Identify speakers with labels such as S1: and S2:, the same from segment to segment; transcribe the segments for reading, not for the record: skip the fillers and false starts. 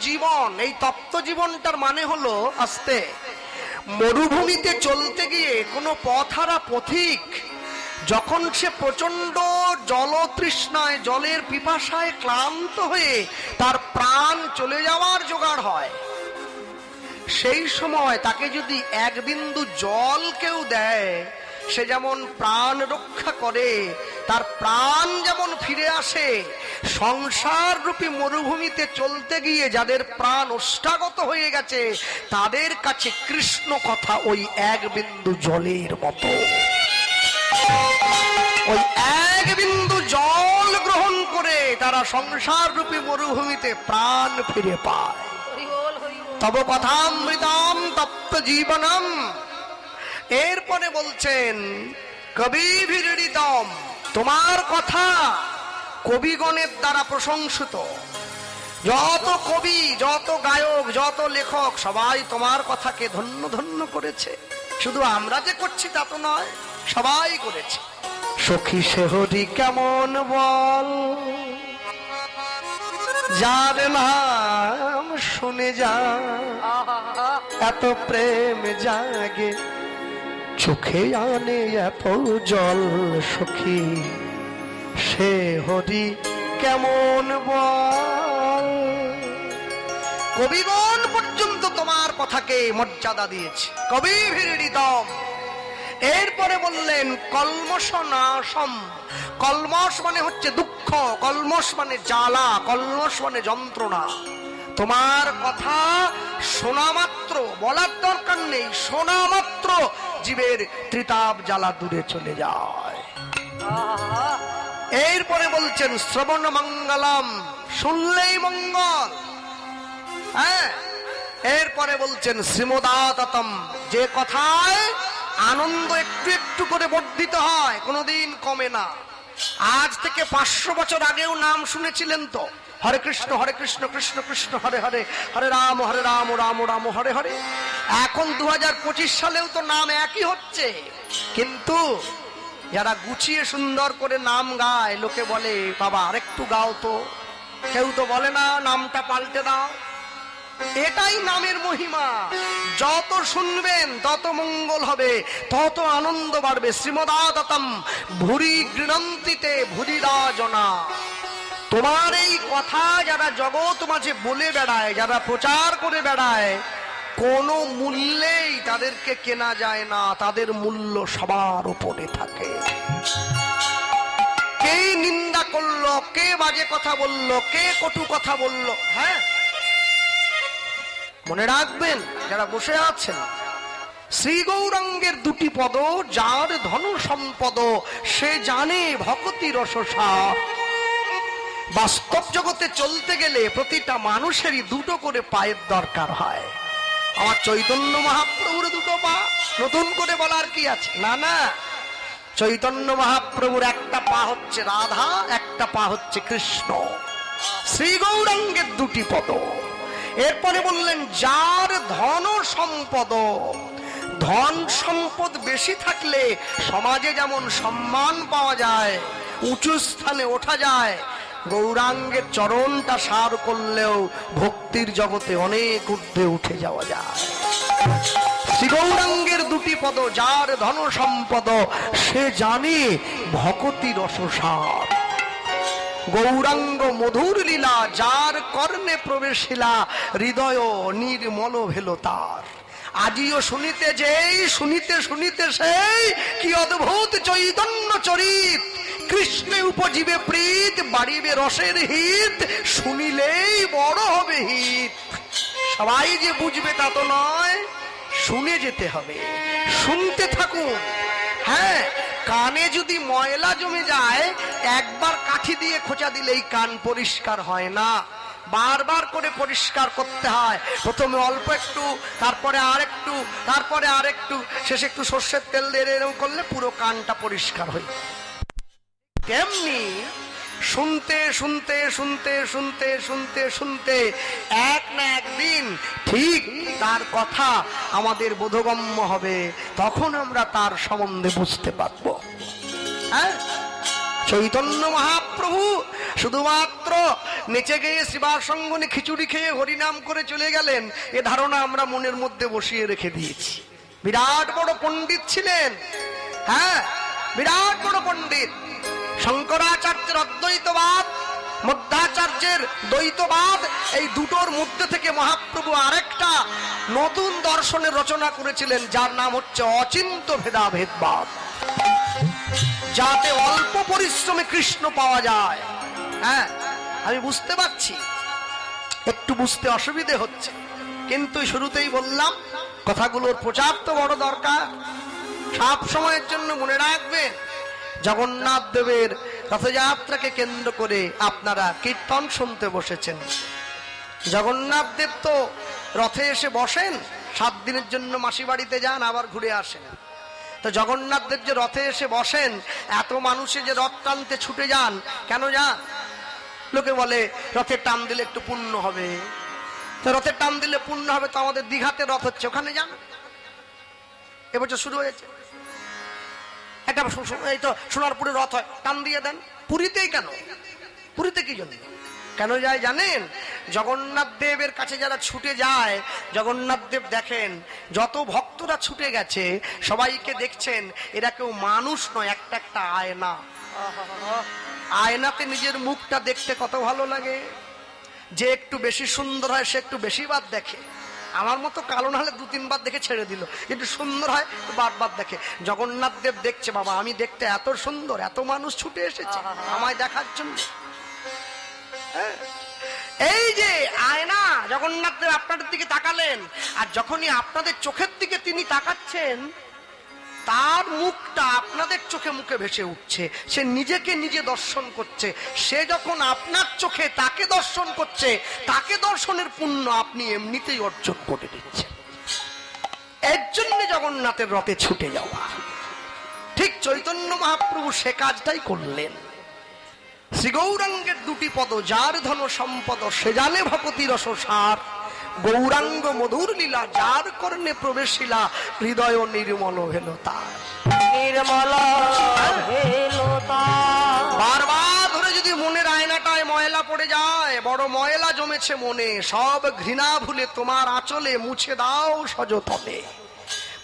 S1: জীবন, এই তপ্ত জীবনটার মানে হলো আস্তে মরুভূমিতে চলতে গিয়ে কোনো পথহারা পথিক যখন সে প্রচন্ড জলতৃষ্ণায় জলের পিপাসায় ক্লান্ত হয়ে তার প্রাণ চলে যাওয়ার জোগাড় হয়, সেই সময় তাকে যদি এক বিন্দু জল কেউ দেয়, সে যেমন প্রাণ রক্ষা করে, তার প্রাণ যেমন ফিরে আসে, সংসার রূপী মরুভূমিতে চলতে গিয়ে যাদের প্রাণ ওষ্ঠাগত হয়ে গেছে তাদের কাছে কৃষ্ণ কথা ওই এক বিন্দু জলের মতো। ওই এক বিন্দু জল গ্রহণ করে তারা সংসার রূপী মরুভূমিতে প্রাণ ফিরে পায়। তব কথামৃতম তপ্ত জীবনম। এরপরে বলছেন কবিভিরিতম, তোমার কথা কবিগণের দ্বারা প্রশংসিত। যত কবি, যত গায়ক, যত লেখক সবাই তোমার কথাকে ধন্য ধন্য করেছে। শুধু আমরা যে করছি তা তো নয়, সবাই করেছে। সখী সেহরি কেমন বল, যার নাম শুনে যা এত প্রেম জাগে, চোখে আনে এত জল, সখী সে হরি কেমন বল। কবিগণ পর্যন্ত তোমার কথাকে মর্যাদা দিয়েছে। কবিভিরিতম। এরপরে বললেন কলমশ নাশম। কলমশ মানে হচ্ছে দুঃখ, কলমশ মানে জ্বালা, কলমশ মানে যন্ত্রণা। তোমার কথা শোনা মাত্র, বলার দরকার নেই, শোনা মাত্র জীবের ত্রিতাপ জ্বালা দূরে চলে যায়। এরপরে বলছেন শ্রবণ মঙ্গলম, শুনলেই মঙ্গল। হ্যাঁ, এরপরে বলছেন শ্রীমদাততম, যে কথায় আনন্দ একটু একটু করে বর্ধিত হয়, কোনোদিন কমে না। আজ থেকে 500 বছর আগেও নাম শুনেছিলেন তো, হরে কৃষ্ণ কৃষ্ণ কৃষ্ণ হরে হরে, হরে রাম রাম রাম হরে হরে। এখন 2025 সালেও তো নাম একই হচ্ছে, কিন্তু যারা গুছিয়ে সুন্দর করে নাম গায়, লোকে বলে বাবা আরেকটু গাও তো, কেউ তো বলে না নামটা পাল্টে দাও। এটাই নামের মহিমা। যত শুনবেন তত মঙ্গল হবে, তত আনন্দ বাড়বে। শ্রীমদাততম ভুরি গৃণন্তিতে ভুরিরা জনা। তোমার এই কথা যারা জগৎ মাঝে বলে বেড়ায়, যারা প্রচার করে বেড়ায়, কোনো মূল্যেই তাদেরকে কেনা যায় না, তাদের মূল্য সবার উপরে থাকে। কে নিন্দা করলো, কে বাজে কথা বললো, কে কটু কথা বললো, হ্যাঁ মনে রাখবেন যারা বসে আছেন, শ্রী গৌরাঙ্গের দুটি পদ, যার ধন সম্পদ সে জানে ভক্তি রসসার। বাস্তব জগতে চলতে গেলে প্রতিটা মানুষেরই দুটো করে পায়ের দরকার হয়। আমার চৈতন্য মহাপ্রভুর দুটো পা, নতুন করে বলার কি আছে? না না, চৈতন্য মহাপ্রভুর একটা পা হচ্ছে রাধা, একটা পা হচ্ছে কৃষ্ণ। শ্রী গৌরাঙ্গের দুটি পদ। এরপরে বললেন যার ধন সম্পদ। ধন সম্পদ বেশি থাকলে সমাজে যেমন সম্মান পাওয়া যায়, উঁচু স্থানে ওঠা যায়, গৌরাঙ্গের চরণটা সার করলেও ভক্তির জগতে অনেক ঊর্ধ্বে উঠে যাওয়া যায়। শ্রী গৌরাঙ্গের দুটি পদ, যার ধন সম্পদ সে জানে ভক্তি রসসার। গৌরাঙ্গ মধুর লীলা, যার কর্ণে প্রবেশিলা, হৃদয় নির্মল ভেল তার। আজিও শুনিতে যেই, শুনিতে শুনিতে সেই, কি অদ্ভুত চৈতন্য চরিত। কৃষ্ণে উপজীবে প্রীত, বাড়িবে রসের হিত, শুনিলেই বড় হবে হিত। সবাই যে বুঝবে তা তো নয়, শুনে যেতে হবে, শুনতে থাকুন। হ্যাঁ, কানে যদি ময়লা জমে যায়, একবার কাঠি দিয়ে খোঁচা দিলেই কান পরিষ্কার হয় না, বারবার করে পরিষ্কার করতে হয়। প্রথমে অল্প একটু, তারপরে আরেকটু, তারপরে আরেকটু, শেষে একটু সর্ষের তেল দিয়ে এরকম করলে পুরো কানটা পরিষ্কার হয়ে। তেমনি শুনতে শুনতে শুনতে শুনতে শুনতে শুনতে এক না একদিন ঠিক তার কথা আমাদের বোধগম্য হবে, তখন আমরা তার সম্বন্ধে বুঝতে পারবো। হ্যাঁ, চৈতন্য মহাপ্রভু শুধুমাত্র নেচে গিয়ে শিবাসঙ্গনে খিচুড়ি খেয়ে হরিনাম করে চলে গেলেন, এ ধারণা আমরা মনের মধ্যে বসিয়ে রেখে দিয়েছি। বিরাট বড় পণ্ডিত ছিলেন, হ্যাঁ বিরাট বড় পণ্ডিত। শঙ্করাচার্যের অদ্বৈতবাদ, মধ্যাচার্যের দ্বৈতবাদ, এই দুটোর মধ্যে থেকে মহাপ্রভু আরেকটা নতুন দর্শনের রচনা করেছিলেন, যার নাম হচ্ছে অচিন্ত ভেদাভেদবাদ, যাতে অল্প পরিশ্রমে কৃষ্ণ পাওয়া যায়। হ্যাঁ আমি বুঝতে পারছি একটু বুঝতে অসুবিধে হচ্ছে, কিন্তু শুরুতেই বললাম কথাগুলোর প্রচার তো বড় দরকার। সব সময়ের জন্য মনে রাখবেন, জগন্নাথ দেবের রথযাত্রাকে কেন্দ্র করে আপনারা কীর্তন শুনতে বসেছেন। জগন্নাথ দেব তো রথে এসে বসেন, 7 দিনের জন্য মাসি বাড়িতে যান, আবার ঘুরে আসেন। তো জগন্নাথ দেব যে রথে এসে বসেন, এত মানুষে যে রথ টানতে ছুটে যান, কেন যান? লোকে বলে রথের টান দিলে একটু পুণ্য হবে। তো রথের টান দিলে পুণ্য হবে, তো আমাদের দীঘাতে রথ হচ্ছে, ওখানে যান। এবছর শুরু হয়েছে, এটা এই তো সোনারপুরে রথ হয়, টান দিয়ে দেন। পুরীতেই কেন? পুরীতে কি জন্য কেন যায় জানেন? জগন্নাথ দেবের কাছে যারা ছুটে যায়, জগন্নাথ দেব দেখেন যত ভক্তরা ছুটে গেছে সবাইকে দেখছেন, এরা কেউ মানুষ নয়, একটা একটা আয়না। আয়নাতে নিজের মুখটা দেখতে কত ভালো লাগে। যে একটু বেশি সুন্দর হয় সে একটু বেশি বার দেখে, আমার মতো কালো না হলে 2-3 বার দেখে ছেড়ে দিল, একটু সুন্দর হয় বারবার দেখে। জগন্নাথ দেব দেখছে, বাবা আমি দেখতে এত সুন্দর, এত মানুষ ছুটে এসেছে আমায় দেখার জন্য। এই যে আয়না, জগন্নাথ দেব আপনাদের দিকে তাকালেন, আর যখনই আপনাদের চোখের দিকে তিনি তাকাচ্ছেন, তার মুখটা আপনাদের চোখে মুখে ভেসে উঠছে। সে নিজেকে নিজে দর্শন করছে। সে যখন আপনার চোখে তাকে দর্শন করছে, তাকে দর্শনের পুণ্য আপনি এমনিতেই অর্জন করে দিচ্ছেন। এর জন্য জগন্নাথের রথে ছুটে যাওয়া। ঠিক চৈতন্য মহাপ্রভু সে কাজটাই করলেন। শ্রী গৌরাঙ্গের 2টি পদ, যার ধন সম্পদ সে জানে ভকতি রসসার, গৌরাঙ্গ মধুর লীলা যার কর্ণে প্রবেশিলা, হৃদয় নির্মল হলো তার।
S2: নির্মল হলো তার।
S1: বারবার ধরে যদি মনের আয়নাটায় ময়লা পড়ে যায়, বড় ময়লা জমেছে মনে, সব ঘৃণা ভুলে তোমার আঁচলে মুছে দাও সযতনে।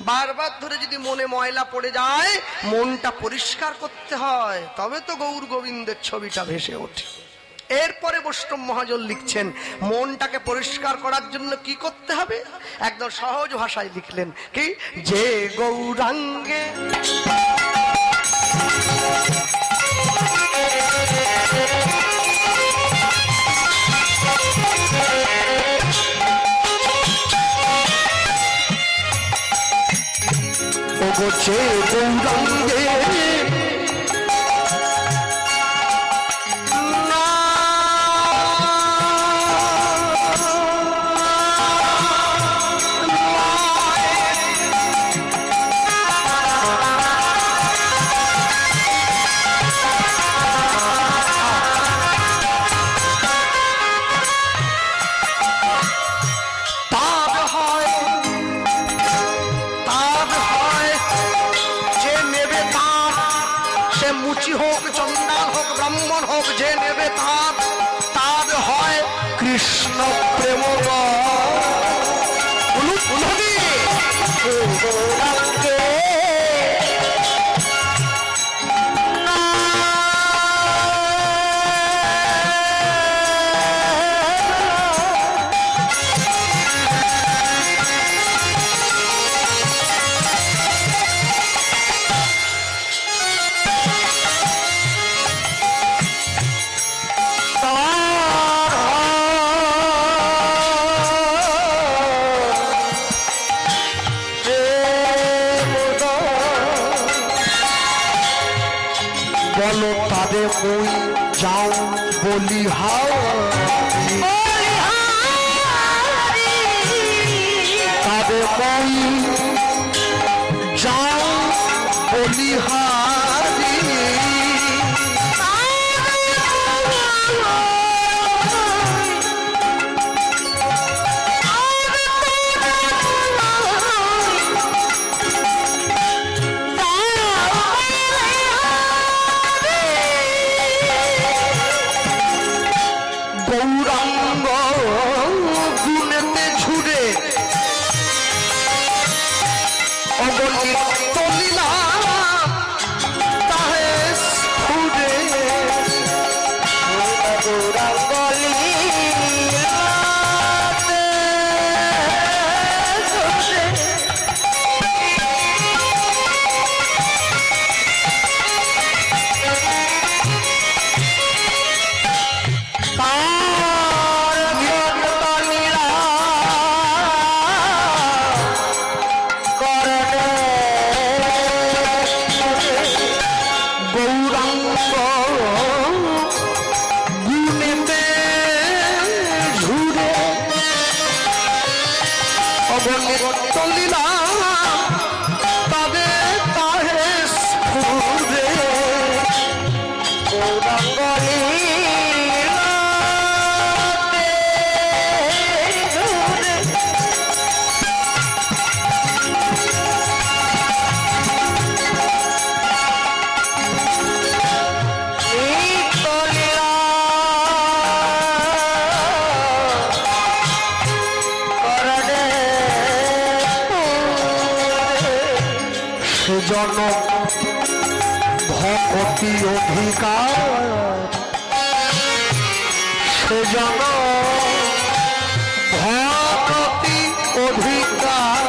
S1: বারবার ধরে যদি মনে ময়লা পড়ে যায়, মনটা পরিষ্কার করতে হয়, তবে তো গৌর গোবিন্দের ছবিটা ভেসে ওঠে। এরপরে বৈষ্ণব মহাজন লিখছেন, মনটাকে পরিষ্কার করার জন্য কি করতে হবে, একদম সহজ ভাষায় লিখলেন কি, যে গৌরাঙ্গে যে গৌরাঙ্গে মুচি হোক, চন্ডাল হোক, ব্রাহ্মণ হোক, যে নেবে তার হয় কৃষ্ণ প্রেম। বলো তাদের ওই যাও বলি তাদের ওই যাও বলিহারি। অগণিত লীলা তাহে স্ফুরে
S2: গৌরাঙ্গ লীলাতে ঝরে। তার ভক্ত লীলা করণে
S1: গৌরাঙ্গ গুণেতে ঝুরে অগণিত লীলা তবে তাহে স্ফুরে
S2: গৌরাঙ্গ লীলাতে ঝরে। নিত্য লীলা করণে
S1: সেজন ভকতি অধিকার সেজন ভকতি অধিকার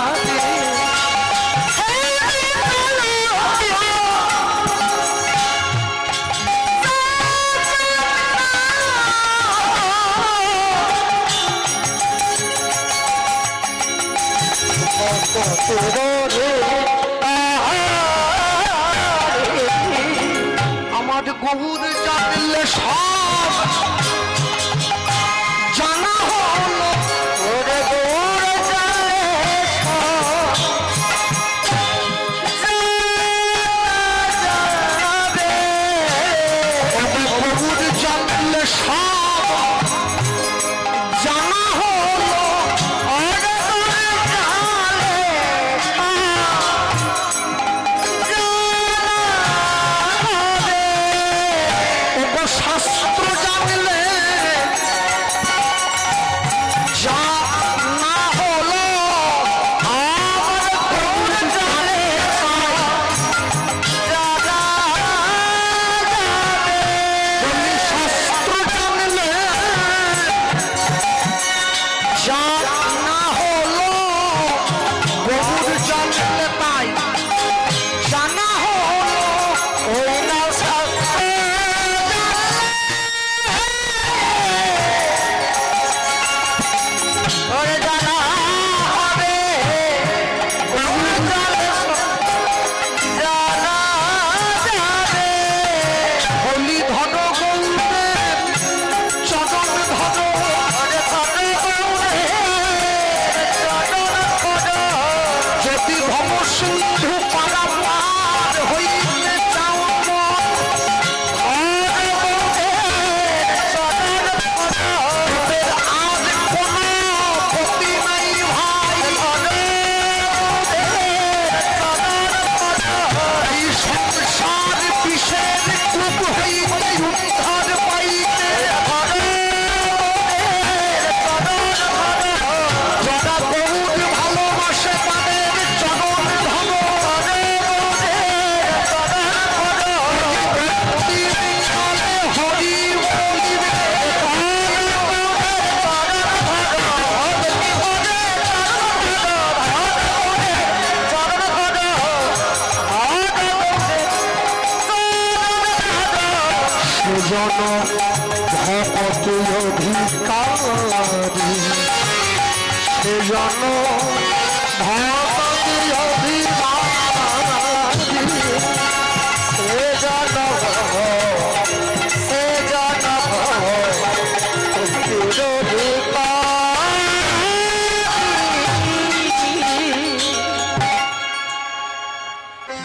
S1: আমার গৌর জানলে সব জানা হলো
S2: ওরে গৌর জানে সব জানাবে।
S1: গৌর জানলে সব জানা হলো
S2: ওরে গৌর জানে সব জানাবে।
S1: শাস্ত্র জানলে যা না হলো
S2: আমার গৌর জানে সব জানাবে।
S1: তুমি শাস্ত্র জানলে যা না হলো গৌর জানলে তাই জানা হলো
S2: ওই না শাস্ত্র ওরে জানা হবে। গৌর জানে সব জানা যাবে।
S1: হলি ধন গৌরের চরণ ধন
S2: ওরে ধন গৌরের চরণ ধন।
S1: যদি ভব সিন্ধু পারাপার হইতে চাও
S2: ওরে গৌরের চরণ ধন।
S1: তোদের আজ কোনো ক্ষতি নাই ভাই এই সংসার বিষের কূপ হইতে উদ্ধার পাইতে যারা গৌর ভালোবাসে তাদের চরণ ধন প্রতিদিন হরি বলিবে সেজন ভকতি অধিকারী সেজন ভকতি অধিকারী
S2: সে জন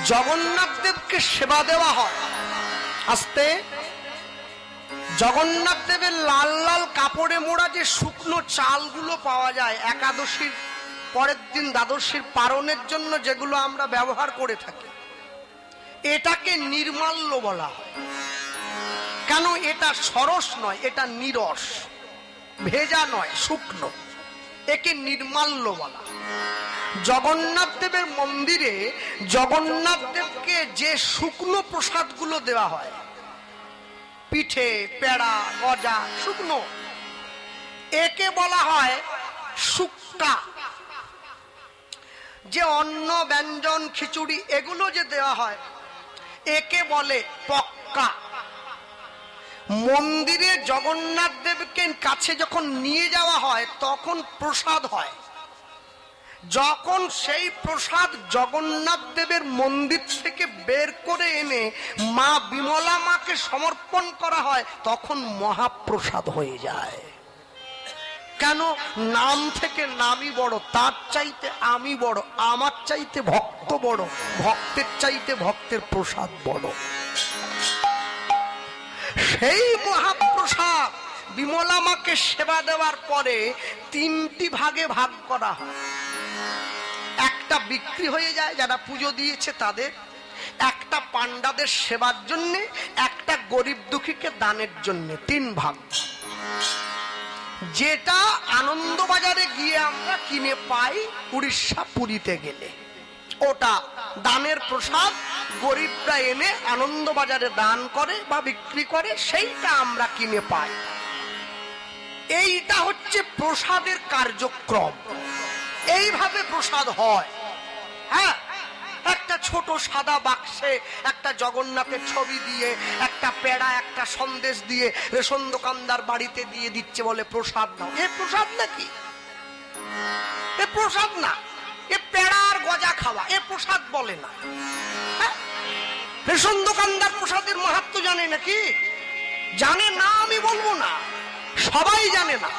S1: জগন্নাথ দেবকে সেবা দেওয়া হয় আস্তে জগন্নাথ দেবের লাল লাল কাপড়ে মোড়া যে শুকনো চালগুলো পাওয়া যায় একাদশীর পরের দিন দ্বাদশীর পারণের জন্য যেগুলো আমরা ব্যবহার করে থাকি এটাকে নির্মাল্য বলা হয়। কেন? এটা সরস নয়, এটা নিরস, ভেজা নয়, শুকনো, একে নির্মাল্য বলা। জগন্নাথ দেবের মন্দিরে জগন্নাথ দেবকে যে শুকনো প্রসাদগুলো দেওয়া হয়, পিঠে, পেড়া, গজা, শুকনো, একে বলা হয় শুক্কা। যে অন্ন, ব্যঞ্জন, খিচুড়ি এগুলো যে দেওয়া হয় একে বলে পক্কা। মন্দিরে জগন্নাথ দেবকে কাছে যখন নিয়ে যাওয়া হয় তখন প্রসাদ হয়। যখন সেই প্রসাদ জগন্নাথ দেবের মন্দির থেকে বের করে এনে মা বিমলা মাকে সমর্পণ করা হয় তখন মহাপ্রসাদ হয়ে যায়। কেন? নাম থেকে নামই বড়, তার চাইতে আমি বড়, আমার চাইতে ভক্ত বড়, ভক্তের চাইতে ভক্তের প্রসাদ বড়। সেই মহাপ্রসাদ বিমলা মাকে সেবা দেওয়ার পরে তিনটি ভাগে ভাগ করা হয়। একটা বিক্রি হয়ে যায় যারা পুজো দিয়েছে তাদের, একটা পান্ডাদের সেবার জন্য, একটা গরিব দুঃখীকে দানের জন্য, তিন ভাগ। যেটা আনন্দবাজারে গিয়ে আমরা কিনে পাই উড়িষ্যা পুরীতে গেলে, ওটা দানের প্রসাদ। গরিবরা এনে আনন্দবাজারে দান করে বা বিক্রি করে, সেইটা আমরা কিনে পাই। এইটা হচ্ছে প্রসাদের কার্যক্রম। এইভাবে প্রসাদ হয়। হ্যাঁ, একটা ছোট সাদা বাক্সে একটা জগন্নাথের ছবি দিয়ে, একটা পেড়া, একটা সন্দেশ দিয়ে রেশন দোকানদার বাড়িতে দিয়ে দিচ্ছে, বলে প্রসাদ নাও। এ প্রসাদ নাকি? এ প্রসাদ না, এ পেড়া আর গজা খাওয়া, এ প্রসাদ বলে না। রেশন দোকানদার প্রসাদের মাহাত্ম্য জানে নাকি? জানে না, আমি বলবো না, সবাই জানে না।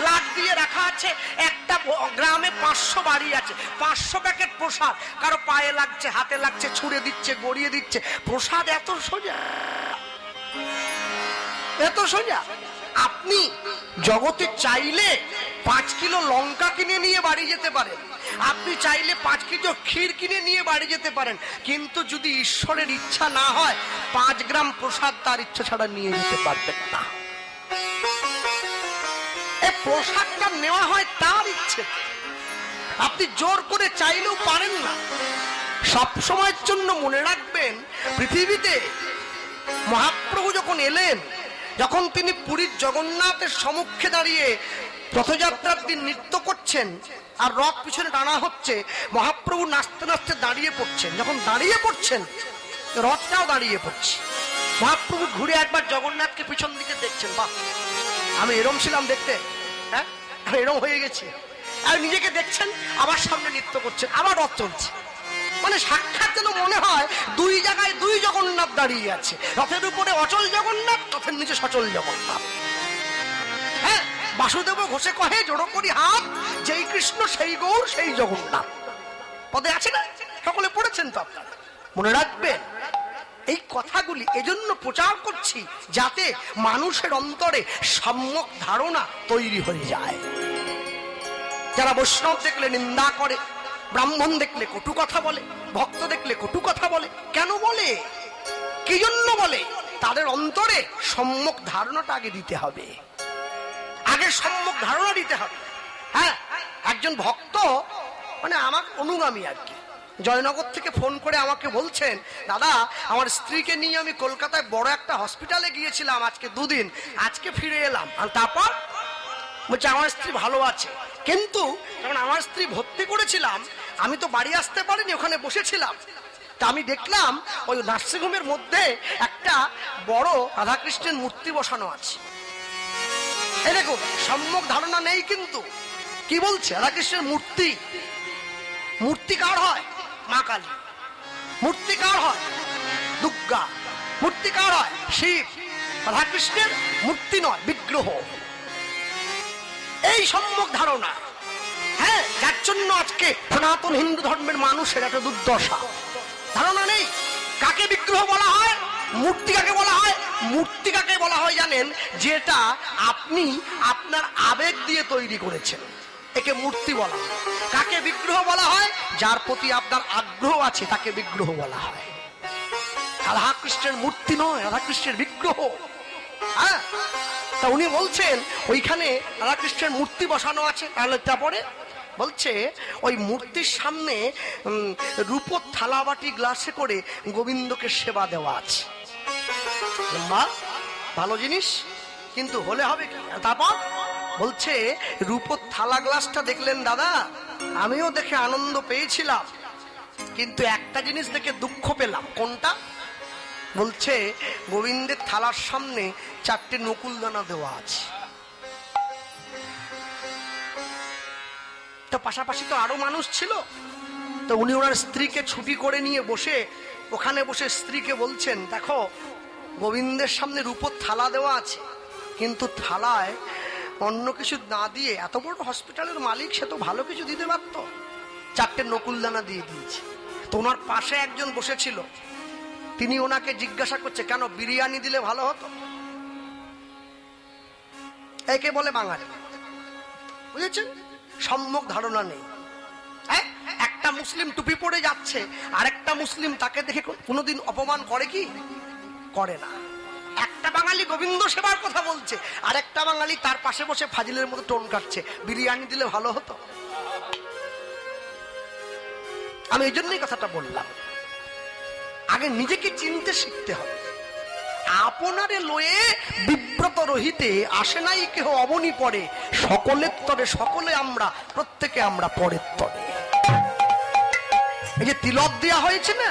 S1: লাট দিয়ে রাখা আছে, একটা গ্রামে 500 বাড়ি আছে, 500 প্যাকেট প্রসাদ, কারো পায়ে লাগছে, হাতে লাগছে, ছুঁড়ে দিচ্ছে, গড়িয়ে দিচ্ছে। প্রসাদ এত সোজা, এত সোজা। আপনি জগতে চাইলে 5 কিলো লঙ্কা কিনে নিয়ে বাড়ি যেতে পারেন, আপনি চাইলে 5 কিলো ক্ষীর কিনে নিয়ে বাড়ি যেতে পারেন, কিন্তু যদি ঈশ্বরের ইচ্ছা না হয় 5 গ্রাম প্রসাদ তার ইচ্ছা ছাড়া নিয়ে যেতে পারবেন না। প্রসাদটা নেওয়া হয় তার ইচ্ছে, আপনি জোর করে চাইলেও পারেন না। সব সময়ের জন্য মনে রাখবেন, পৃথিবীতে মহাপ্রভু যখন এলেন, যখন তিনি পুরীর জগন্নাথের সম্মুখে দাঁড়িয়ে রথযাত্রার দিন নৃত্য করছেন আর রথ পিছনে টানা হচ্ছে, মহাপ্রভু নাচতে নাচতে দাঁড়িয়ে পড়ছেন। যখন দাঁড়িয়ে পড়ছেন রথটাও দাঁড়িয়ে পড়ছে। মহাপ্রভু ঘুরে একবার জগন্নাথকে পিছন দিকে দেখছেন, বাহ, আমি এরম ছিলাম দেখতে, হ্যাঁ এরম হয়ে গেছে। আর নিজেকে দেখছেন, আবার সামনে নৃত্য করছেন, আবার রথ চলছে। মানে সাক্ষাৎ যেন মনে হয় দুই জায়গায় দুই জগন্নাথ দাঁড়িয়ে আছে। রথের উপরে অচল জগন্নাথ, রথের নিচে সচল জগন্নাথ। হ্যাঁ, বাসুদেব ঘোষে কহে জড়ো করি হাত, যেই কৃষ্ণ সেই গৌর সেই জগন্নাথ, পদে আছে না? সকলে পড়েছেন তো আপনারা, মনে রাখবেন। এই কথাগুলি এজন্য প্রচার করছি যাতে মানুষের অন্তরে সম্যক ধারণা তৈরি হয়ে যায়। যারা বৈষ্ণব দেখলে নিন্দা করে, ব্রাহ্মণ দেখলে কটু কথা বলে, ভক্ত দেখলে কটু কথা বলে, কেন বলে, কি জন্য বলে? তাদের অন্তরে সম্যক ধারণাটা আগে দিতে হবে, আগে সম্যক ধারণা দিতে হবে। হ্যাঁ, একজন ভক্ত মানে আমার অনুগামী আর কি, জয়নগর থেকে ফোন করে আমাকে বলছেন, দাদা আমার স্ত্রীকে নিয়ে আমি কলকাতায় বড় একটা হসপিটালে গিয়েছিলাম আজকে 2 দিন, আজকে ফিরে এলাম। আর তারপর বলছে আমার স্ত্রী ভালো আছে, কিন্তু যখন আমার স্ত্রী ভর্তি করেছিলাম আমি তো বাড়ি আসতে পারিনি, ওখানে বসেছিলাম। তা আমি দেখলাম ওই নার্সিংহোমের মধ্যে একটা বড় রাধাকৃষ্ণের মূর্তি বসানো আছে। এই দেখুন, সম্যক ধারণা নেই, কিন্তু কি বলছে, রাধাকৃষ্ণের মূর্তি। মূর্তি কার হয়? মা কালী। মূর্তি কার হয়? দুর্গা। মূর্তি কার হয়? শিব। রাধাকৃষ্ণের মূর্তি নয়, বিগ্রহ। এই সম্যক ধারণা, হ্যাঁ, যার জন্য আজকে সনাতন হিন্দু ধর্মের মানুষের একটা দুর্দশা। ধারণা নেই কাকে বিগ্রহ বলা হয়, মূর্তি কাকে বলা হয়। মূর্তি কাকে বলা হয় জানেন? যেটা আপনি আপনার আবেগ দিয়ে তৈরি করেছেন, একে মূর্তি বলা হয়। কাকে বিগ্রহ বলা হয়? যার প্রতি আপনার আগ্রহ আছে তাকে বিগ্রহ বলা হয়। রাধাকৃষ্ণের মূর্তি নয়, রাধাকৃষ্ণের বিগ্রহ। হ্যাঁ, তা উনি বলছেন ওইখানে রাধাকৃষ্ণের মূর্তি বসানো আছে। তাহলে তারপরে বলছে ওই মূর্তির সামনে রূপোর থালা বাটি গ্লাসে করে গোবিন্দকে সেবা দেওয়া আছে। মা ভালো জিনিস, কিন্তু হলে হবে কি? তারপর বলছে রূপোর থালা গ্লাসটা দেখলেন দাদা, আমিও দেখে আনন্দ পেয়েছিলাম, কিন্তু একটা জিনিস দেখে দুঃখ পেলাম। কোনটা? বলছে গোবিন্দের থালার সামনে 4টে নকুলদানা দেওয়া আছে। তো পাশাপাশি তো আরো মানুষ ছিল, তো উনি ওনার স্ত্রীকে ছুটি করে নিয়ে বসে ওখানে বসে স্ত্রীকে বলছেন, দেখো গোবিন্দের সামনে রূপোর থালা দেওয়া আছে, কিন্তু থালায় অন্য কিছু না দিয়ে, এত বড় হসপিটালের মালিক, সে তো ভালো কিছু দিতে পারত, 4টে নকুলদানা দিয়ে দিয়েছে। তো ওনার পাশে একজন বসেছিল, তিনি ওনাকে জিজ্ঞাসা করছে, কেন বিরিয়ানি দিলে ভালো হতো? একে বলে বাঙালি, বুঝেছেন? সম্যক ধারণা নেই। একটা মুসলিম টুপি পরে যাচ্ছে, আরেকটা মুসলিম তাকে দেখে কোনোদিন অপমান করে কি? করে না। একটা বাঙালি গোবিন্দ সেবার কথা বলছে, আরেকটা বাঙালি তার পাশে বসে ফাজিলের মতো টোন কাটছে, বিরিয়ানি দিলে ভালো হতো। আমি এই জন্যই কথাটা বললাম, আগে নিজেকে চিনতে শিখতে হবে। আপনারে লয়ে বিব্রত রহিতে আসে নাই কেহ অবনী পড়ে, সকলের তরে সকলে আমরা, প্রত্যেকে আমরা পরের তরে। এই যে তিলক দেয়া হয়েছে না,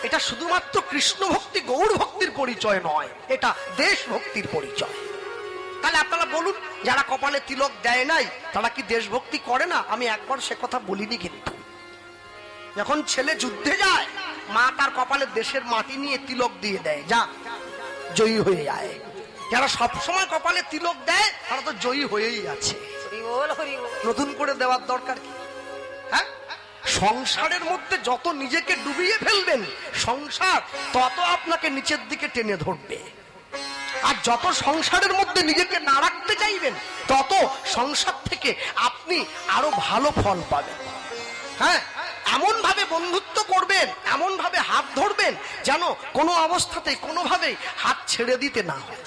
S1: এটা শুধুমাত্র কৃষ্ণ ভক্তি গৌর ভক্তির পরিচয় নয়, এটা দেশ ভক্তির পরিচয়। তাহলে আপনারা বলুন, যারা কপালে তিলক দেয় নাই তারা কি দেশভক্তি করে না? আমি একবার সে কথা বলিনি, কিন্তু যখন ছেলে যুদ্ধে যায়, মা তার কপালে দেশের মাটি নিয়ে তিলক দিয়ে দেয়, যা জয়ী হয়ে যায়। যারা সবসময় কপালে তিলক দেয় তারা তো জয়ী হয়েই আছে, নতুন করে দেওয়ার দরকার কি? হ্যাঁ, সংসারের মধ্যে যত নিজেকে ডুবিয়ে ফেলবেন, সংসার তত আপনাকে নিচের দিকে টেনে ধরবে। আর যত সংসারের মধ্যে নিজেকে না রাখতে চাইবেন, তত সংসার থেকে আপনি আরো ভালো ফল পাবেন। হ্যাঁ, এমন ভাবে বন্ধুত্ব করবেন, এমন ভাবে হাত ধরবেন যেন কোনো অবস্থাতেই কোনোভাবেই হাত ছেড়ে দিতে না হয়।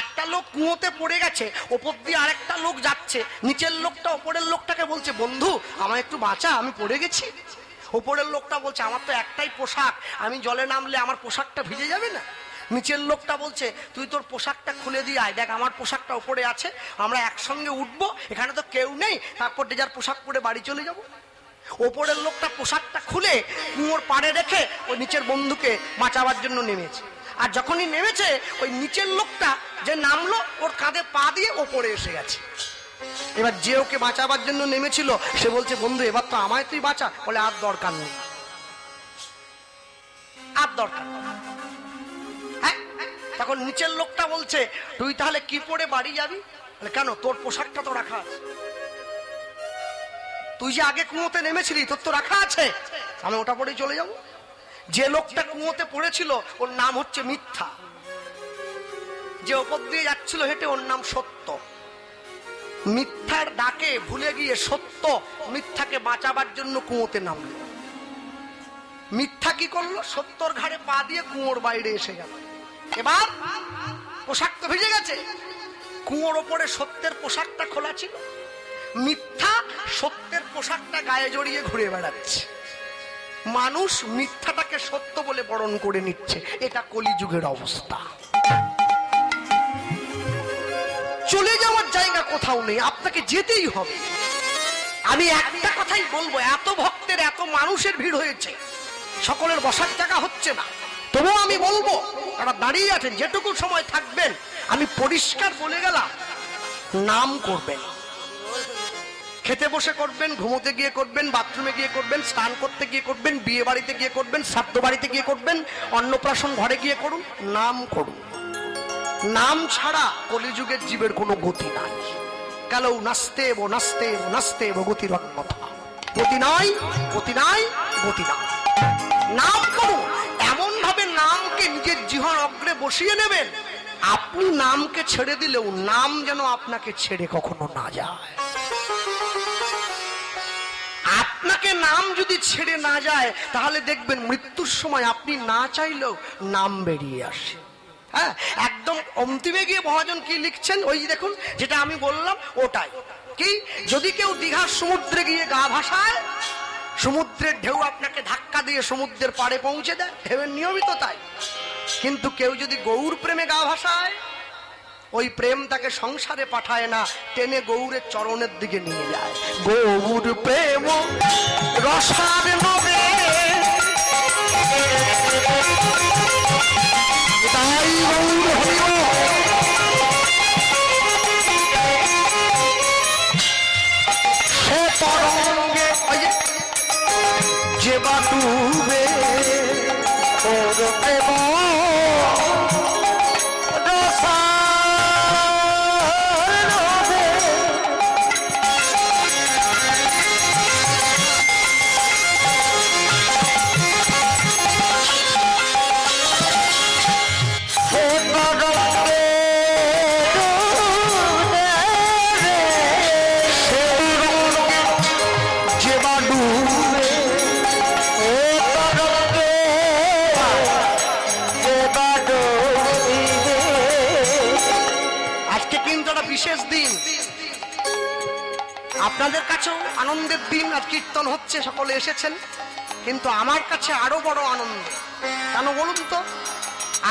S1: একটা লোক কুয়োতে পড়ে গেছে, ওপর দিয়ে আরেকটা লোক যাচ্ছে, নিচের লোকটা ওপরের লোকটাকে বলছে, বন্ধু আমায় একটু বাঁচা, আমি পড়ে গেছি। ওপরের লোকটা বলছে, আমার তো একটাই পোশাক, আমি জলে নামলে আমার পোশাকটা ভিজে যাবে না? নিচের লোকটা বলছে, তুই তোর পোশাকটা খুলে দিয়ে আয়, দেখ আমার পোশাকটা উপরে আছে, আমরা একসঙ্গে উঠবো, এখানে তো কেউ নেই, তারপর যে যার পোশাক পরে বাড়ি চলে যাবো। ওপরের লোকটা পোশাকটা খুলে কুয়োর পাড়ে রেখে ওই নিচের বন্ধুকে বাঁচাবার জন্য নেমেছে। আর যখনই নেমেছে, ওই নিচের লোকটা যে নামলো, ওর কাঁধে পা দিয়ে ওপরে এসে গেছে। এবার যে ওকে বাঁচাবার জন্য নেমেছিল, সে বলছে, বন্ধু এবার তো আমায় তুই বাঁচা। বলে, আর দরকার নেই, আর দরকার। হ্যাঁ, তখন নিচের লোকটা বলছে, তুই তাহলে কি পরে বাড়ি যাবি? বলে, কেন, তোর পোশাকটা তো রাখা আছে, তুই যে আগে কুয়োতে নেমেছিলি, তোর তো রাখা আছে, আমি ওটা পরেই চলে যাব। যে লোকটা কুয়োতে পড়েছিল, ওর নাম হচ্ছে মিথ্যা, যে ওপর দিয়ে যাচ্ছিল হেঁটে, ওর নাম সত্য। মিথ্যার ডাকে ভুলে গিয়ে সত্য মিথ্যাকে বাঁচাবার জন্য কুয়োতে নামলো। মিথ্যা কি করলো? সত্যর ঘাড়ে পা দিয়ে কুয়োর বাইরে এসে গেল। এবার পোশাক তো ভিজে গেছে, কুয়োর ওপরে সত্যের পোশাকটা খোলা ছিল, মিথ্যা সত্যের পোশাকটা গায়ে জড়িয়ে ঘুরে বেড়াচ্ছে। মানুষ মিথ্যাটাকে সত্য বলে বরণ করে নিচ্ছে, এটা কলিযুগের অবস্থা। চলে যাওয়ার জায়গা কোথাও নেই, আপনাকে যেতেই হবে। আমি একটা কথাই বলবো, এত ভক্তের এত মানুষের ভিড় হয়েছে, সকলের বসার জায়গা হচ্ছে না, তবুও আমি বলবো, তারা দাঁড়িয়ে আছেন, যেটুকু সময় থাকবেন, আমি পরিষ্কার বলে গেলাম, নাম করবেন। খেতে বসে করবেন, ঘুমোতে গিয়ে করবেন, বাথরুমে গিয়ে করবেন, স্নান করতে গিয়ে করবেন, বিয়ে বাড়িতে গিয়ে করবেন, শ্রাদ্ধ বাড়িতে গিয়ে করবেন, অন্নপ্রাশন ঘরে গিয়ে করুন, নাম করুন। নাম ছাড়া কলিযুগের জীবের কোনো গতি নাই। কালো নাস্তে বো নাস্তে নাস্তে বো গতির অন্যথা, গতি নাই, গতি নাই, গতি নাই। নাম করুন, এমন ভাবে নামকে নিজের জিহ্বার অগ্রে বসিয়ে নেবেন, আপনি নামকে ছেড়ে দিলেও নাম যেন আপনাকে ছেড়ে কখনো না যায়। আপনাকে নাম যদি ছেড়ে না যায়, তাহলে দেখবেন মৃত্যুর সময় আপনি না চাইলেও নাম বেরিয়ে আসে। হ্যাঁ, একদম অন্তিমে গিয়ে মহাজন কি লিখছেন, ওই দেখুন, যেটা আমি বললাম ওটাই। কি যদি কেউ দীঘার সমুদ্রে গিয়ে গা ভাসায়, সমুদ্রের ঢেউ আপনাকে ধাক্কা দিয়ে সমুদ্রের পাড়ে পৌঁছে দেয়, ঢেউয়ের নিয়মিত তাই। কিন্তু কেউ যদি গৌর প্রেমে গা ভাসায়, ওই প্রেম তাকে সংসারে পাঠায় না, টেনে গৌরের চরণের দিকে নিয়ে যায়। গৌর প্রেম রসার নবে, তাই গৌর হইল সে তরঙ্গে যে বা ডুবে ওর প্রেম বিশেষ দিন, আপনাদের কাছেও আনন্দের দিন। আজ কীর্তন হচ্ছে, সকলে এসেছেন, কিন্তু আমার কাছে আরো বড় আনন্দ। কেন বলুন তো?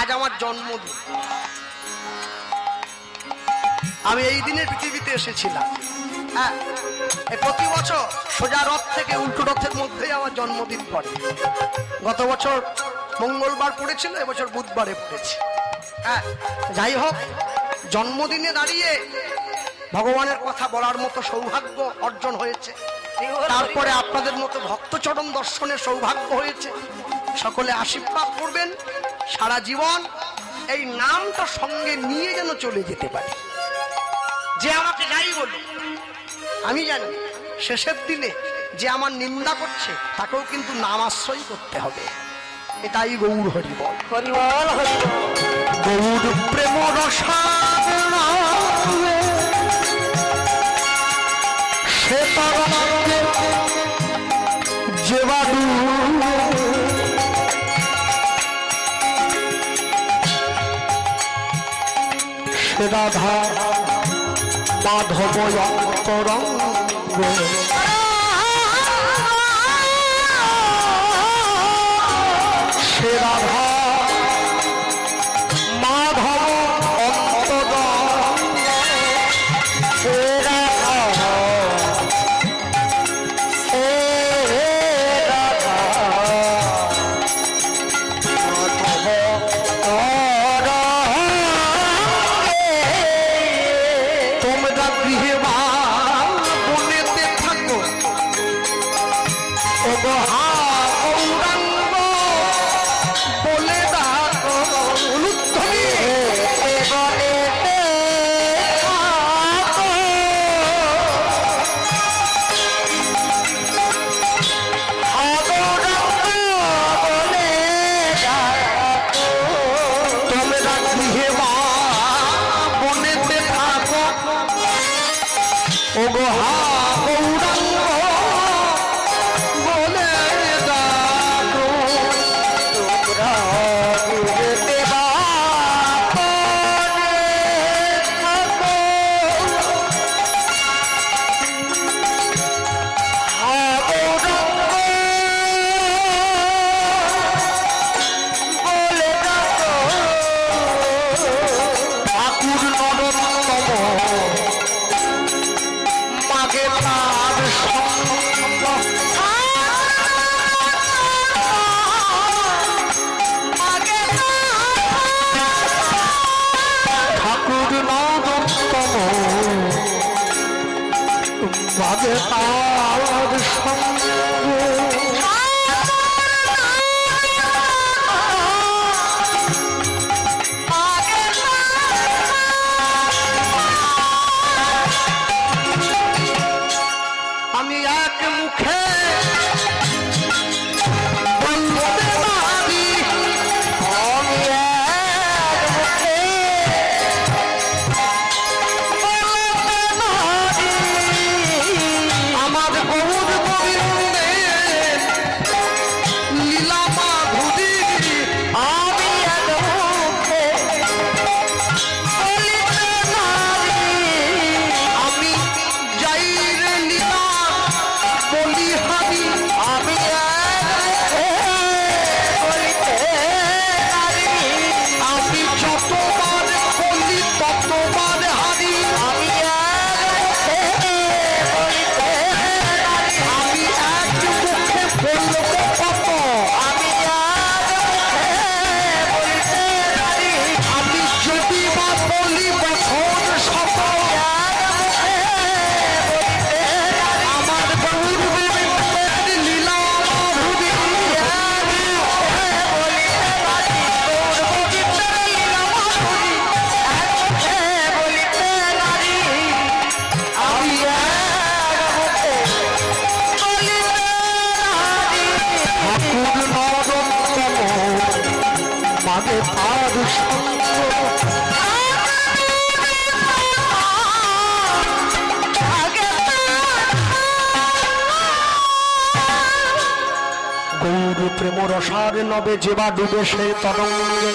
S1: আজ আমার জন্মদিন। আমি এই দিনে পৃথিবীতে এসেছিলাম। হ্যাঁ, প্রতি বছর সোজা রথ থেকে উল্টো রথের মধ্যেই আমার জন্মদিন পড়ে। গত বছর মঙ্গলবার পড়েছিল, এবছর বুধবারে পড়েছে। হ্যাঁ, যাই হোক, জন্মদিনে দাঁড়িয়ে ভগবানের কথা বলার মতো সৌভাগ্য অর্জন হয়েছে। তারপরে আপনাদের মতো ভক্তচরণ দর্শনের সৌভাগ্য হয়েছে। সকলে আশীর্বাদ করবেন, সারা জীবন এই নামটা সঙ্গে নিয়ে যেন চলে যেতে পারি। যে আমাকে যাই বলুক, আমি জানি শেষের দিনে যে আমার নিন্দা করছে তাকেও কিন্তু নাম আশ্রয় করতে হবে। এটাই গৌর হরিবল।
S2: হরিবল হরিবল।
S1: গৌর প্রেম রসায়ন সে তরঙ্গে যে বা ডুবে সে রাধা মাধব অন্তরঙ্গ সে রাধা মাধব অন্তরঙ্গ সে রাধা তোমরা গৃহে বা বনেতে থাকো, ও গো হা গৌরাঙ্গ বলে ডাকো। উলুধ্বনি বনেতে থাকো, হা গৌরাঙ্গ বলে ডাকো। তোমরা গৃহে বা বনেতে থাকো, ও গো হা গৌরাঙ্গ বলে ডাকো।
S2: তোমরা গৃহেতে বা
S1: ঠাকুর নরোত্তম মাগে তার সঙ্গ, ঠাকুর নরোত্তম মাগে তার সঙ্গ। আমি এক মুখে বলতে পারি,
S2: আমি এক মুখে
S1: আমার গৌর গোবিন্দ মাগে তার সঙ্গ গৌর প্রেম রসার নবে যেবা ডুবে সে তরঙ্গে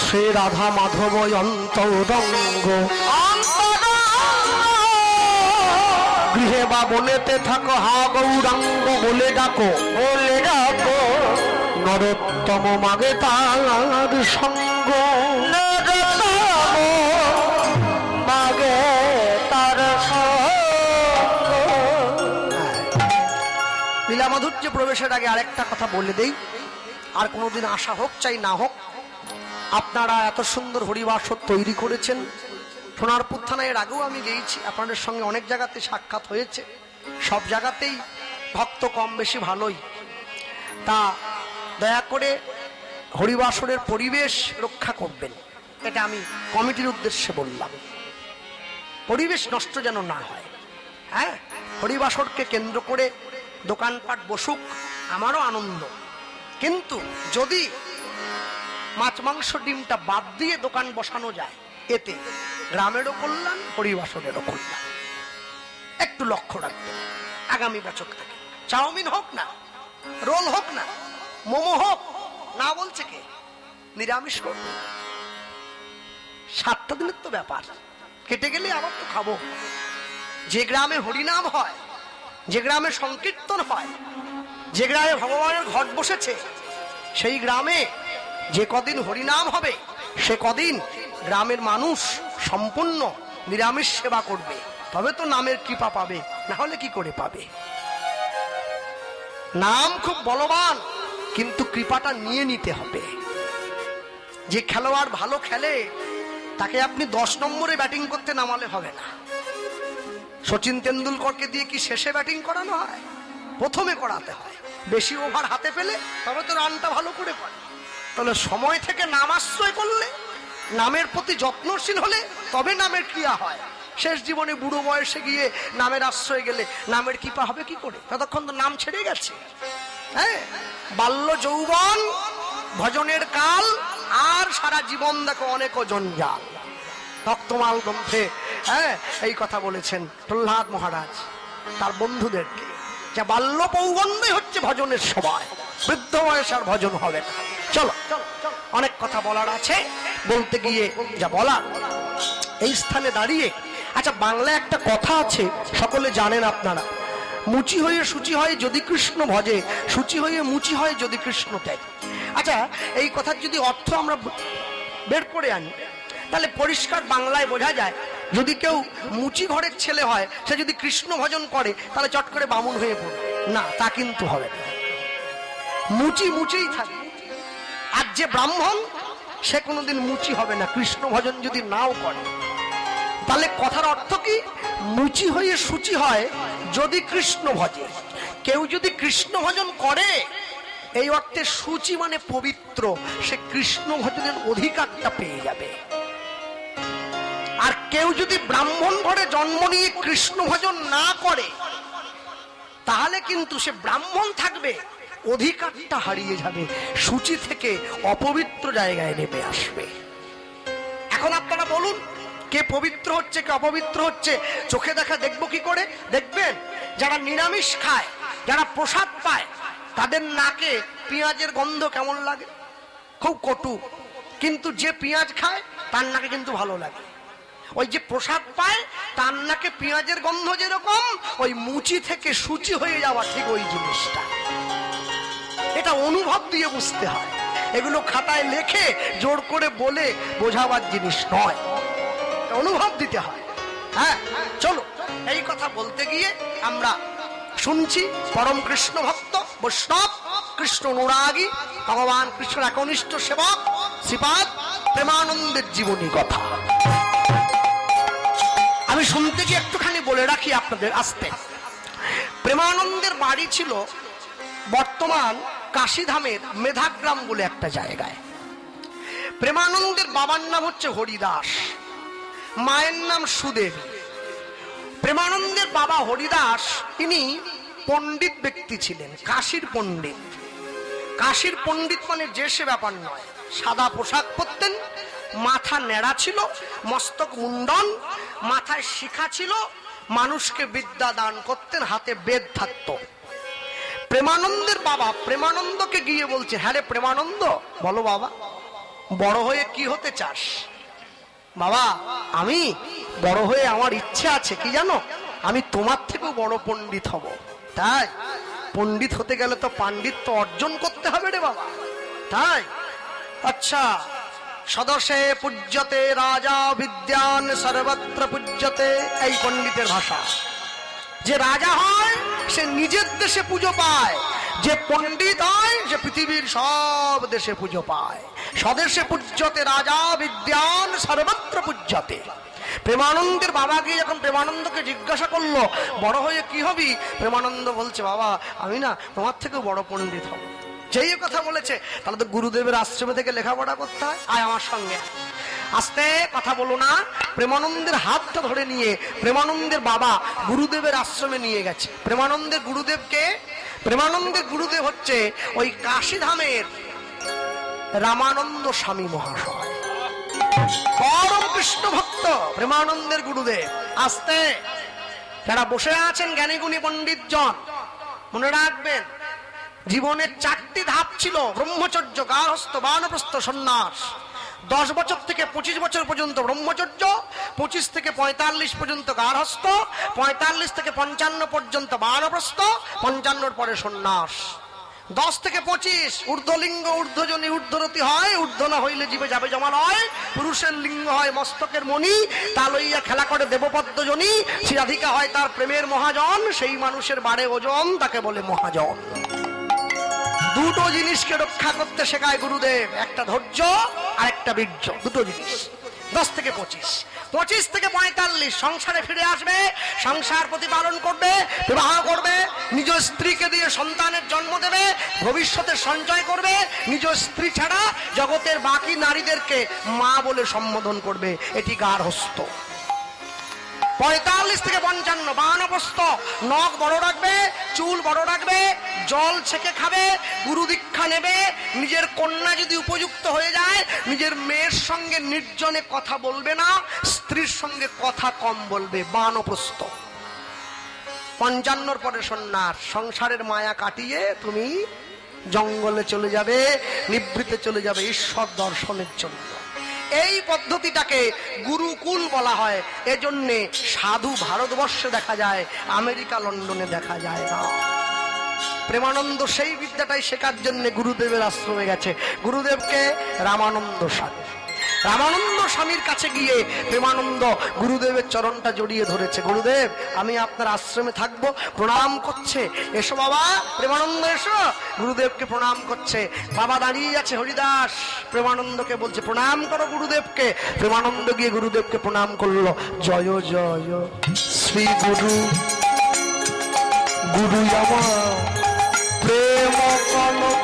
S1: সে রাধা মাধব অন্তরঙ্গ গৃহে বা বনেতে থাকো হা গৌরাঙ্গ বলে ডাকো নরোত্তম মাগে তার সঙ্গ
S2: মাগে তার
S1: লীলা মাধুর্য প্রবেশের আগে আরেকটা কথা বলে দেই, আর কোনোদিন আশা হোক চাই না হোক, আপনারা এত সুন্দর হরিবাসর তৈরি করেছেন। সোনারপুর থানায় এর আগেও আমি গিয়েছি, আপনাদের সঙ্গে অনেক জায়গাতে সাক্ষাৎ হয়েছে, সব জায়গাতেই ভক্ত কম বেশি ভালোই। তা দয়া করে হরিবাসরের পরিবেশ রক্ষা করবেন, এটা আমি কমিটির উদ্দেশ্যে বললাম। পরিবেশ নষ্ট যেন না হয়। হ্যাঁ, হরিবাসরকে কেন্দ্র করে দোকানপাট বসুক, আমারও আনন্দ, কিন্তু যদি মাছ মাংস ডিমটা বাদ দিয়ে দোকান বসানো যায়, এতে গ্রামেরও কল্যাণ, হরিবাসরেরও কল্যাণ। একটু লক্ষ্য রাখবেন আগামী বছর থেকে। চাউমিন হোক না, রোল হোক না, মোমো হোক না, বলছে কে? নিরামিষ করবে। 7টা দিনের তো ব্যাপার, কেটে গেলে আবার তো খাবো। যে গ্রামে হরিনাম হয়, যে গ্রামে সংকীর্তন হয়, যে গ্রামে ভগবানের ঘট বসেছে, সেই গ্রামে যে কদিন হরিনাম হবে সে কদিন গ্রামের মানুষ সম্পূর্ণ নিরামিষ সেবা করবে, তবে তো নামের কৃপা পাবে, না হলে কি করে পাবে? নাম খুব বলবান, কিন্তু কৃপাটা নিয়ে নিতে হবে। যে খেলোয়াড় ভালো খেলে তাকে আপনি 10 নম্বরে ব্যাটিং করতে নামালে হবে না। সচিন তেন্ডুলকরকে দিয়ে কি শেষে ব্যাটিং করানো হয়? প্রথমে করাতে হয়। বেশি ওভার হাতে পেলে তবে তো রানটা ভালো করে করে। তাহলে সময় থেকে নাম আশ্রয় করলে, নামের প্রতি যত্নশীল হলে তবে নামের ক্রিয়া হয়। শেষ জীবনে বুড়ো বয়সে গিয়ে নামের আশ্রয় গেলে নামের কৃপা হবে কি করে? ততক্ষণ তো নাম ছেড়ে গেছে। হ্যাঁ, বাল্য যৌবন ভজনের কাল, আর সারা জীবন দেখো অনেক জঞ্জাল। ভক্তমাল গ্রন্থে এই কথা বলেছেন প্রহ্লাদ মহারাজ তার বন্ধুদেরকে, যে বাল্য পৌগন্ডে হচ্ছে ভজনের সময়, বৃদ্ধ বয়স আর ভজন হবে না। চলো, অনেক কথা বলার আছে, বলতে গিয়ে যা বলার এই স্থানে দাঁড়িয়ে। আচ্ছা, বাংলায় একটা কথা আছে, সকলে জানেন আপনারা, মুচি হয়ে সূচি হয় যদি কৃষ্ণ ভজে, সূচি হয়ে মুচি হয় যদি কৃষ্ণ ত্যাগে। আচ্ছা, এই কথার যদি অর্থ আমরা বের করে আনি, তাহলে পরিষ্কার বাংলায় বোঝা যায়, যদি কেউ মুচি ঘরের ছেলে হয়, সে যদি কৃষ্ণ ভজন করে, তাহলে চট করে বামুন হয়ে পড়ে না, তা কিন্তু হবে না। মুচি মুচিই থাকে। আর যে ব্রাহ্মণ, সে কোনোদিন মুচি হবে না কৃষ্ণ ভজন যদি নাও করে। তাহলে কথার অর্থ কি? মুচি হয়ে সূচি হয় যদি কৃষ্ণ ভজে। কেউ যদি কৃষ্ণ ভজন করে, এই অর্থে সূচি মানে পবিত্র, সে কৃষ্ণ ভজনের অধিকারটা পেয়ে যাবে। আর কেউ যদি ব্রাহ্মণ ঘরে জন্ম নিয়ে কৃষ্ণ ভজন না করে, তাহলে কিন্তু সে ব্রাহ্মণ থাকবে, অধিকারটা হারিয়ে যাবে, সূচি থেকে অপবিত্র জায়গায় নেমে আসবে। এখন আপনারা বলুন, কে পবিত্র হচ্ছে কে অপবিত্র হচ্ছে চোখে দেখা দেখবো কি করে? দেখবেন যারা নিরামিষ খায়, যারা প্রসাদ পায়, তাদের নাকে পেঁয়াজের গন্ধ কেমন লাগে? খুব কটু। কিন্তু যে পেঁয়াজ খায় তার নাকে কিন্তু ভালো লাগে। ওই যে প্রসাদ পায় তার নাকে পেঁয়াজের গন্ধ যেরকম, ওই মুচি থেকে সূচি হয়ে যাওয়া ঠিক ওই জিনিসটা। এটা অনুভব দিয়ে বুঝতে হয়। এগুলো খাতায় লেখে জোর করে বলে বোঝাবার জিনিস নয়, অনুভব দিতে হয়। হ্যাঁ, চলো, এই কথা বলতে গিয়ে আমরা শুনছি পরম কৃষ্ণ ভক্ত বৈষ্ণব, কৃষ্ণ অনুরাগী, ভগবান কৃষ্ণের একনিষ্ঠ সেবক শ্রীপাদ প্রেমানন্দের জীবনী কথা। আমি শুনতে গিয়ে একটুখানি বলে রাখি আপনাদের আসতে। প্রেমানন্দের বাড়ি ছিল বর্তমান কাশীধামের মেধাগ্রাম বলে একটা জায়গায়। প্রেমানন্দের বাবার নাম হচ্ছে হরিদাস, মায়ের নাম সুদেবী। প্রেমানন্দের বাবা হরিদাস, তিনি পণ্ডিত ব্যক্তি ছিলেন, কাশীর পণ্ডিত। কাশীর পণ্ডিত মানে যে সে ব্যাপার নয়, সাদা পোশাক পরতেন, মাথা নেড়া ছিল, মস্তক মুন্ডন, মাথায় শিখা ছিল, মানুষকে বিদ্যা দান করতেন, হাতে বেদ থাকতো। প্রেমানন্দের বাবা প্রেমানন্দকে গিয়ে বলছে, হ্যাঁ রে প্রেমানন্দ, বলো বাবা বড় হয়ে কি হতে চাস? বাবা আমি বড় হয়ে আমার ইচ্ছে আছে কি জানো, আমি তোমার থেকেও বড় পণ্ডিত হব। তাই পণ্ডিত হতে গেলে তো পাণ্ডিত্য অর্জন করতে হবে রে বাবা। তাই আচ্ছা, সদসে পূজ্যতে রাজা বিদ্যান সর্বত্র পূজ্যতে, এই পণ্ডিতের ভাষা। যে রাজা হয় সে নিজের দেশে পুজো পায়, যে পণ্ডিত হয় সে পৃথিবীর সব দেশে পুজো পায়। স্বদেশে পূজ্যতে রাজা বিদ্যান সর্বত্র পূজ্যতে। প্রেমানন্দের বাবা গিয়ে যখন প্রেমানন্দকে জিজ্ঞাসা করলো বড় হয়ে কি হবি, প্রেমানন্দ বলছে, বাবা আমি না তোমার থেকেও বড় পণ্ডিত হব। যেই কথা বলেছে, তাহলে তো গুরুদেবের আশ্রমে থেকে লেখাপড়া করতে হয়, আয় আমার সঙ্গে। আস্তে কথা বলো না। প্রেমানন্দের হাতটা ধরে নিয়ে প্রেমানন্দের বাবা গুরুদেবের আশ্রমে নিয়ে গেছে। প্রেমানন্দের গুরুদেবকে, প্রেমানন্দের গুরুদেব হচ্ছে ওই কাশীধামের রামানন্দ স্বামী মহাশয়, পরম কৃষ্ণ ভক্ত প্রেমানন্দের গুরুদেব। আস্তে, যারা বসে আছেন জ্ঞানীগুণী পণ্ডিত জন, মনে রাখবেন জীবনের 4টি ধাপ ছিল, ব্রহ্মচর্য, গার্হস্থ্য, বানপ্রস্থ, সন্ন্যাস। 10 বছর থেকে 25 বছর পর্যন্ত ব্রহ্মচর্য, 25 থেকে 45 পর্যন্ত গার্হস্থ্য, 45 থেকে 55 পর্যন্ত বানপ্রস্থ, 55 পরে সন্ন্যাস। 10 থেকে 25 ঊর্ধ্বলিঙ্গ ঊর্ধ্বজনী ঊর্ধ্বরতি হয়, ঊর্ধ্ব না হইলে জীবে যাবে জমালয়। পুরুষের লিঙ্গ হয় মস্তকের মণি, তা লইয়া খেলা করে দেবপদ্মজনী। শ্রীরাধিকা হয় তার প্রেমের মহাজন, সেই মানুষের বাড়ে ওজন, তাকে বলে মহাজন। দুটো জিনিসকে রক্ষা করতে শেখায় গুরুদেব, একটা ধৈর্য আর একটা বীর্য, দুটো জিনিস। 10 থেকে 25, 25 থেকে 45 সংসারে ফিরে আসবে, সংসার প্রতিপালন করবে, বিবাহ করবে, নিজ স্ত্রীকে দিয়ে সন্তানের জন্ম দেবে, ভবিষ্যতে সঞ্চয় করবে, নিজ স্ত্রী ছাড়া জগতের বাকি নারীদেরকে মা বলে সম্বোধন করবে, এটি গার্হস্থ্য। 45 থেকে 55 বানপ্রস্থ, নখ বড় রাখবে, চুল বড় রাখবে, জল ছেঁকে খাবে, গুরু দীক্ষা নেবে, নিজের কন্যা যদি উপযুক্ত হয়ে যায় নিজের মেয়ের সঙ্গে নির্জনে কথা বলবে না, স্ত্রীর সঙ্গে কথা কম বলবে, বানপ্রস্থ। 55 পরে সন্ন্যাস, সংসারের মায়া কাটিয়ে তুমি জঙ্গলে চলে যাবে, নিভৃতে চলে যাবে ঈশ্বর দর্শনের জন্য। এই পদ্ধতিটাকে গুরুকুল বলা হয়। এজন্যে সাধু ভারতবর্ষে দেখা যায়, আমেরিকা লন্ডনে দেখা যায় না। প্রেমানন্দ সেই বিদ্যাটাই শেখার জন্য গুরুদেবের আশ্রমে গেছে। গুরুদেবকে রামানন্দ স্বামী, রামানন্দ স্বামীর কাছে গিয়ে প্রেমানন্দ গুরুদেবের চরণটা জড়িয়ে ধরেছে। গুরুদেব আমি আপনার আশ্রমে থাকবো, প্রণাম করছে। এসো বাবা প্রেমানন্দ এসো, গুরুদেবকে প্রণাম করছে। বাবা দাঁড়িয়ে আছে, হরিদাস প্রেমানন্দকে বলছে প্রণাম করো গুরুদেবকে। প্রেমানন্দ গিয়ে গুরুদেবকে প্রণাম করলো। জয় জয় শ্রী গুরু, গুরু আমার প্রেম কনক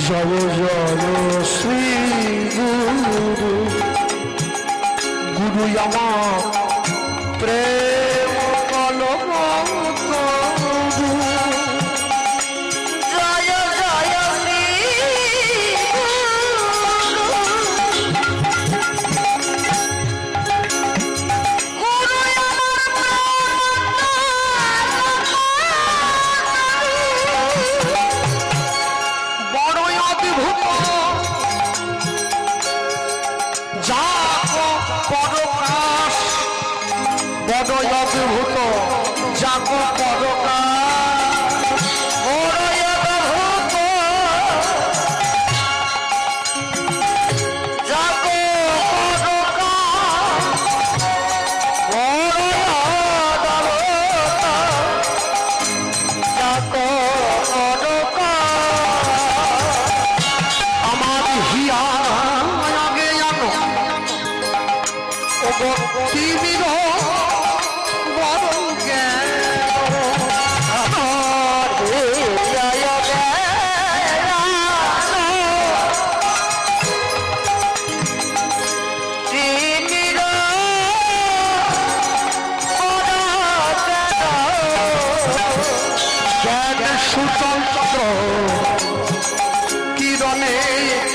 S1: জয় জয় শ্রী গুরু, গুরু আমার প্রেম কলম তরু। জয় জয় শ্রী অদ্ভুত, যাক সুচন্দ্র কিরণে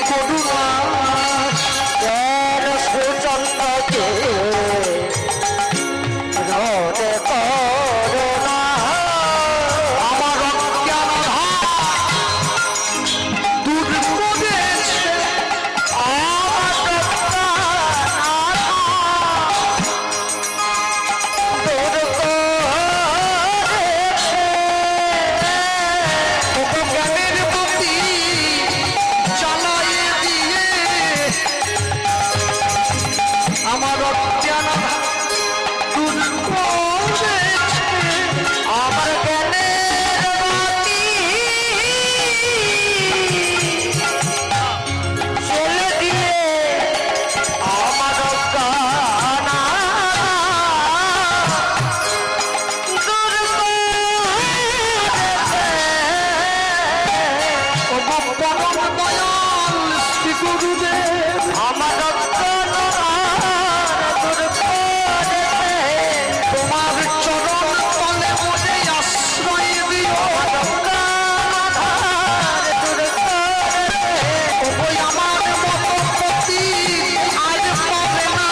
S1: করুণা
S2: জ্ঞান সুচন্দ্রকে রোদে করুণা
S1: আমার অজ্ঞান দূর করেছে জ্ঞানের প্রতি জ্বালাইয়ে দিয়ে আমার অজ্ঞান দূর করেছে
S2: আমার জ্ঞানের বাতি ছেলে দিয়ে আমার কানা দূর
S1: ও পরম দয়াল শ্রী গুরুদেব
S2: আমার কানা দূর করে
S1: তোমার চরণ তলে মনে আশ্রয় দিও ওই আমার মতো পতি আজ পাবে না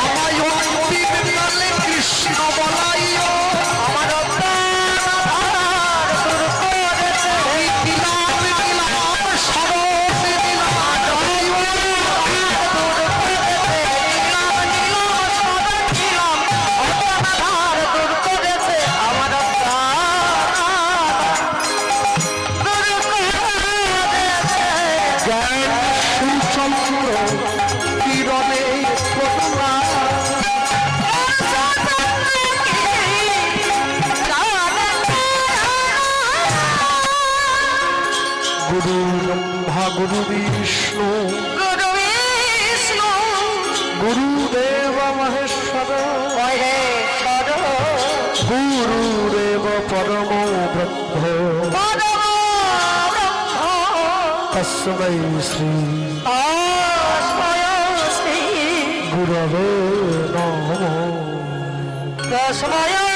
S1: আমায় অন্তিম কালে কৃষ্ণ বলাইও আমি দিলাম দিলাম শরণ দিলাম জ্ঞান সুচন্দ্র কিরণে করুণা গুরু ব্রহ্মা গুরু বিষ্ণু গুরুদেব মহেশ্বর গুরুদেব পরম ব্রহ্ম তস্मै শ্রী গুরবে নমঃ
S2: সময়